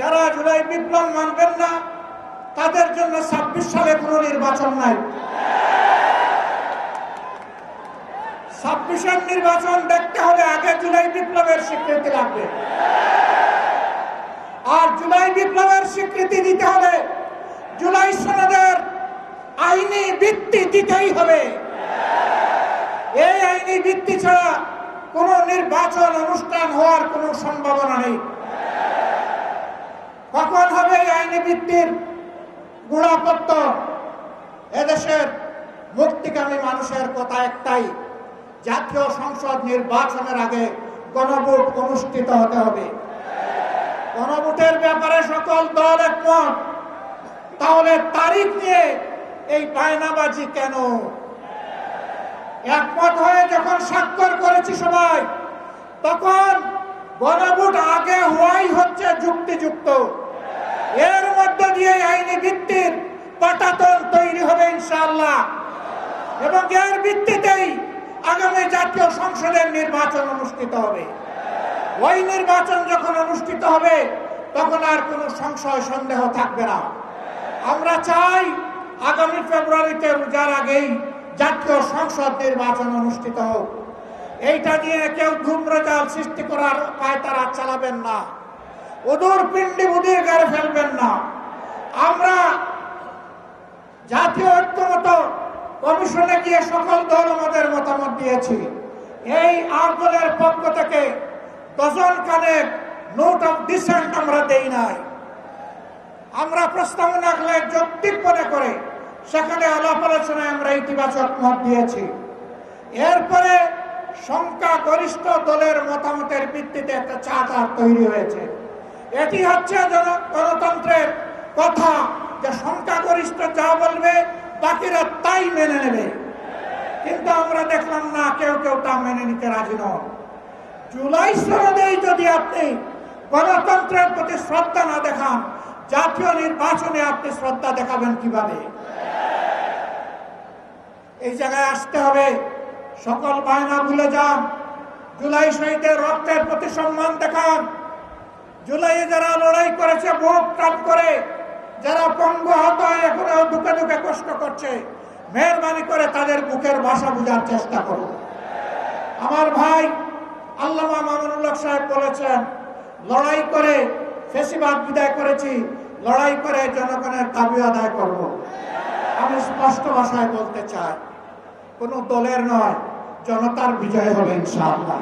যারা জুলাই বিপ্লব মানবেন না তাদের জন্য 26 সালে কোনো নির্বাচন নাই। 26-এর নির্বাচন দেখতে হলে আগে জুলাই বিপ্লবের স্বীকৃতি লাগবে। আর জুলাই বিপ্লবের স্বীকৃতি দিতে হলে জুলাই সনদের আইনি ভিত্তি দিতেই হবে। এই আইনি ভিত্তি ছাড়া কোন নির্বাচন অনুষ্ঠান হওয়ার কোনো সম্ভাবনা নেই। কখন হবে এই আইনি ভিত্তির গোড়াপত্তন? এদেশের মুক্তিকামী মানুষের কথা একটাই, জাতীয় সংসদ নির্বাচনের আগে গণভোট অনুষ্ঠিত হতে হবে। গণভোটের ব্যাপারে সকল দল একমত, তাহলে তারিখ নিয়ে এই বায়নাবাজি কেন? একমত হয়ে যখন স্বাক্ষর করেছি সবাই, তখন গণভোট আগে হওয়াই হচ্ছে যুক্তিযুক্ত। এর মধ্য দিয়ে আইনি ভিত্তির পাটাতন তৈরি হবে ইনশাআল্লাহ, এবং এর ভিত্তিতেই আগামী জাতীয় সংসদের নির্বাচন অনুষ্ঠিত হবে। ওই নির্বাচন যখন অনুষ্ঠিত হবে তখন আর কোনো সংশয় সন্দেহ থাকবে না। আমরা চাই আগামী ফেব্রুয়ারিতে রোজার আগেই জাতীয় সংসদ নির্বাচন অনুষ্ঠিত হোক। এইটা নিয়ে কেউ ধূম্রজাল সৃষ্টি করার পায়তারা চালাবেন না, ওদূর পিণ্ডি বুদির গাড়ে ফেলবেন না। আমরা জাতীয় ঐক্যমত কমিশনে গিয়ে সকল দল আমাদের মতামত দিয়েছি। এই 8 দলের পক্ষ থেকে ডজন খানেক নোট অফ ডিসেন্ট আমরা দেই নাই। আমরা প্রস্তাবনাগুলো যৌক্তিক মনে করে সেখানে আলাপ আলোচনায় আমরা ইতিবাচক মত দিয়েছি। এরপরে সংখ্যাগরিষ্ঠ দলের মতামতের ভিত্তিতে একটা চার্টার তৈরি হয়েছে। এটি হচ্ছে গণতন্ত্রের কথা, যে সংখ্যাগরিষ্ঠ যা বলবে বাকিরা তাই মেনে নেবে। কিন্তু আমরা দেখলাম না, কেউ কেউ তা মেনে নিতে রাজি নন। জুলাই সনদেই যদি আপনি গণতন্ত্রের প্রতি শ্রদ্ধা না দেখান, জাতীয় নির্বাচনে আপনি শ্রদ্ধা দেখাবেন কিভাবে? এই জায়গায় আসতে হবে। সকল বায়না ভুলে যান, জুলাই শহীদের রক্তের প্রতি সম্মান দেখান। জুলাইয়ে যারা লড়াই করেছে বুক টান করে, যারা পঙ্গু আহত হয়ে এখনো দুঃখে দুঃখে কষ্ট করছে, মেহরবানি করে তাদের বুকের ভাষা বোঝার চেষ্টা করুন। আমার ভাই আল্লামা মামুনুল হক সাহেব বলেছেন, লড়াই করে ফ্যাসিবাদ বিদায় করেছি, লড়াই করে জনগণের দাবি আদায় করব। আমি স্পষ্ট ভাষায় বলতে চাই, কোনো দলের নয়, জনতার বিজয় হবে ইনশাআল্লাহ।